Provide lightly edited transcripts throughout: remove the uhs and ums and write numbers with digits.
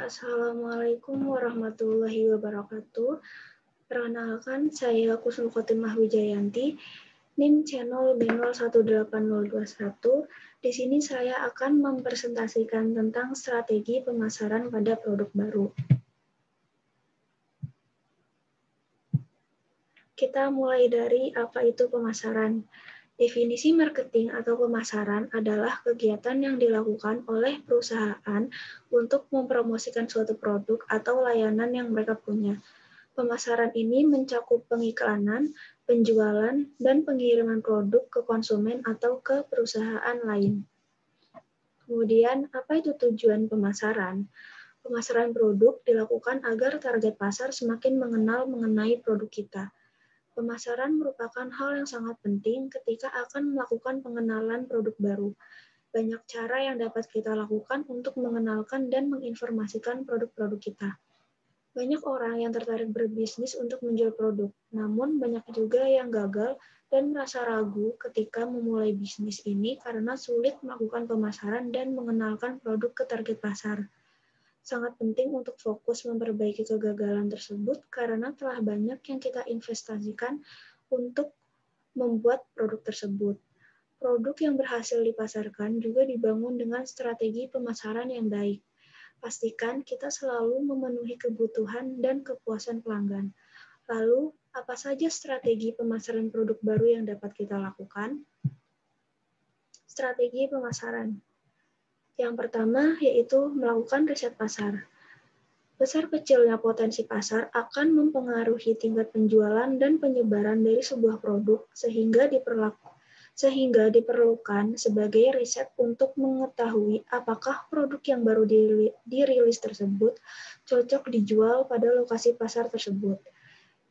Assalamualaikum warahmatullahi wabarakatuh. Perkenalkan, saya Kusnul Khotimah Wijayanti, NIM channel B018021. Di sini saya akan mempresentasikan tentang strategi pemasaran pada produk baru. Kita mulai dari apa itu pemasaran. Definisi marketing atau pemasaran adalah kegiatan yang dilakukan oleh perusahaan untuk mempromosikan suatu produk atau layanan yang mereka punya. Pemasaran ini mencakup pengiklanan, penjualan, dan pengiriman produk ke konsumen atau ke perusahaan lain. Kemudian, apa itu tujuan pemasaran? Pemasaran produk dilakukan agar target pasar semakin mengenal mengenai produk kita. Pemasaran merupakan hal yang sangat penting ketika akan melakukan pengenalan produk baru. Banyak cara yang dapat kita lakukan untuk mengenalkan dan menginformasikan produk-produk kita. Banyak orang yang tertarik berbisnis untuk menjual produk, namun banyak juga yang gagal dan merasa ragu ketika memulai bisnis ini karena sulit melakukan pemasaran dan mengenalkan produk ke target pasar. Sangat penting untuk fokus memperbaiki kegagalan tersebut karena telah banyak yang kita investasikan untuk membuat produk tersebut. Produk yang berhasil dipasarkan juga dibangun dengan strategi pemasaran yang baik. Pastikan kita selalu memenuhi kebutuhan dan kepuasan pelanggan. Lalu, apa saja strategi pemasaran produk baru yang dapat kita lakukan? Strategi pemasaran. Yang pertama yaitu melakukan riset pasar. Besar kecilnya potensi pasar akan mempengaruhi tingkat penjualan dan penyebaran dari sebuah produk sehingga diperlukan sebagai riset untuk mengetahui apakah produk yang baru dirilis tersebut cocok dijual pada lokasi pasar tersebut.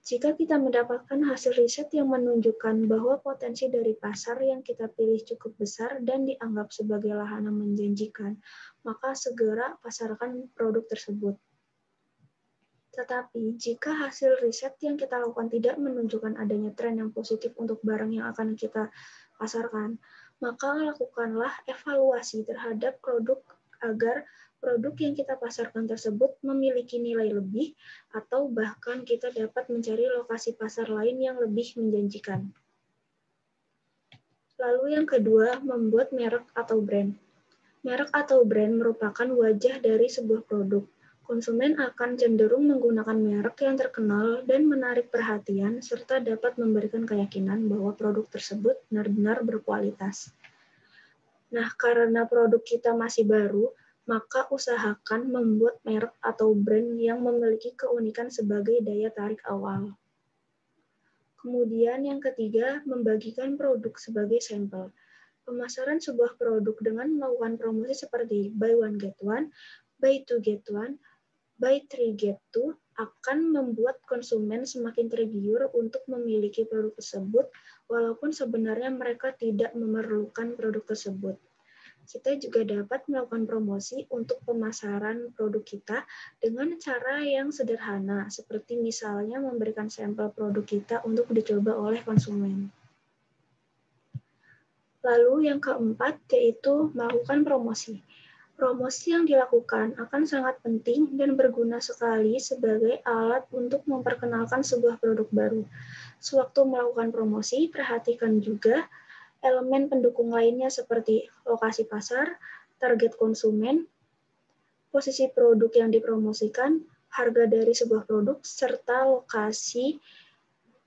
Jika kita mendapatkan hasil riset yang menunjukkan bahwa potensi dari pasar yang kita pilih cukup besar dan dianggap sebagai lahan yang menjanjikan, maka segera pasarkan produk tersebut. Tetapi, jika hasil riset yang kita lakukan tidak menunjukkan adanya tren yang positif untuk barang yang akan kita pasarkan, maka lakukanlah evaluasi terhadap produk agar produk yang kita pasarkan tersebut memiliki nilai lebih atau bahkan kita dapat mencari lokasi pasar lain yang lebih menjanjikan. Lalu yang kedua, membuat merek atau brand. Merek atau brand merupakan wajah dari sebuah produk. Konsumen akan cenderung menggunakan merek yang terkenal dan menarik perhatian serta dapat memberikan keyakinan bahwa produk tersebut benar-benar berkualitas. Nah, karena produk kita masih baru, maka usahakan membuat merek atau brand yang memiliki keunikan sebagai daya tarik awal. Kemudian yang ketiga, membagikan produk sebagai sampel. Pemasaran sebuah produk dengan melakukan promosi seperti buy one get one, buy two get one, buy three get two akan membuat konsumen semakin tergiur untuk memiliki produk tersebut, walaupun sebenarnya mereka tidak memerlukan produk tersebut. Kita juga dapat melakukan promosi untuk pemasaran produk kita dengan cara yang sederhana, seperti misalnya memberikan sampel produk kita untuk dicoba oleh konsumen. Lalu yang keempat yaitu melakukan promosi. Promosi yang dilakukan akan sangat penting dan berguna sekali sebagai alat untuk memperkenalkan sebuah produk baru. Sewaktu melakukan promosi, perhatikan juga elemen pendukung lainnya seperti lokasi pasar, target konsumen, posisi produk yang dipromosikan, harga dari sebuah produk, serta lokasi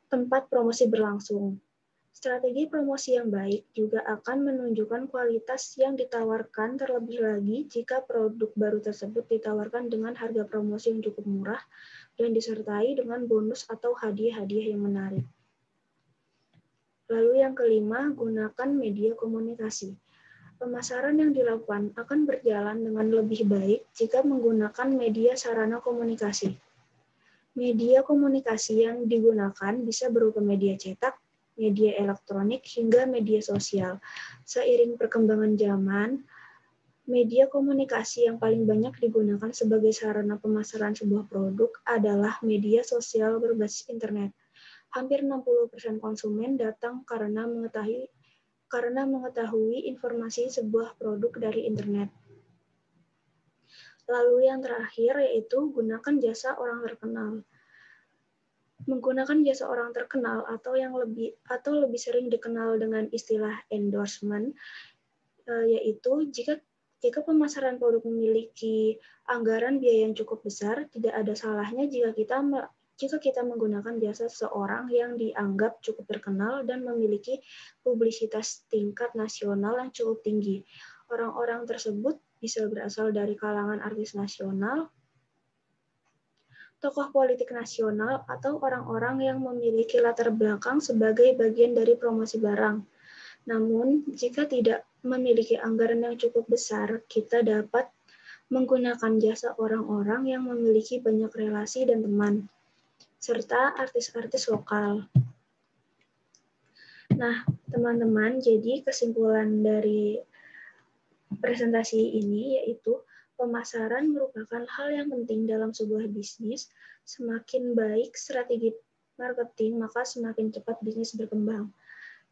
tempat promosi berlangsung. Strategi promosi yang baik juga akan menunjukkan kualitas yang ditawarkan, terlebih lagi jika produk baru tersebut ditawarkan dengan harga promosi yang cukup murah dan disertai dengan bonus atau hadiah-hadiah yang menarik. Lalu yang kelima, gunakan media komunikasi. Pemasaran yang dilakukan akan berjalan dengan lebih baik jika menggunakan media sarana komunikasi. Media komunikasi yang digunakan bisa berupa media cetak, media elektronik, hingga media sosial. Seiring perkembangan zaman, media komunikasi yang paling banyak digunakan sebagai sarana pemasaran sebuah produk adalah media sosial berbasis internet. Hampir 60% konsumen datang karena mengetahui informasi sebuah produk dari internet. Lalu yang terakhir yaitu gunakan jasa orang terkenal. Menggunakan jasa orang terkenal atau lebih sering dikenal dengan istilah endorsement, yaitu jika pemasaran produk memiliki anggaran biaya yang cukup besar, tidak ada salahnya jika kita menggunakan jasa seseorang yang dianggap cukup terkenal dan memiliki publisitas tingkat nasional yang cukup tinggi. Orang-orang tersebut bisa berasal dari kalangan artis nasional, tokoh politik nasional, atau orang-orang yang memiliki latar belakang sebagai bagian dari promosi barang. Namun, jika tidak memiliki anggaran yang cukup besar, kita dapat menggunakan jasa orang-orang yang memiliki banyak relasi dan teman, serta artis-artis lokal. Nah, teman-teman, jadi kesimpulan dari presentasi ini yaitu pemasaran merupakan hal yang penting dalam sebuah bisnis. Semakin baik strategi marketing, maka semakin cepat bisnis berkembang.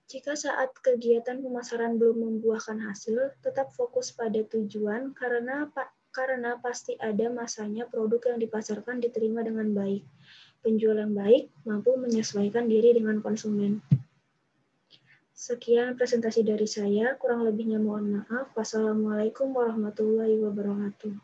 Jika saat kegiatan pemasaran belum membuahkan hasil, tetap fokus pada tujuan karena pasti ada masanya produk yang dipasarkan diterima dengan baik. Penjual yang baik mampu menyesuaikan diri dengan konsumen. Sekian presentasi dari saya, kurang lebihnya mohon maaf. Wassalamualaikum warahmatullahi wabarakatuh.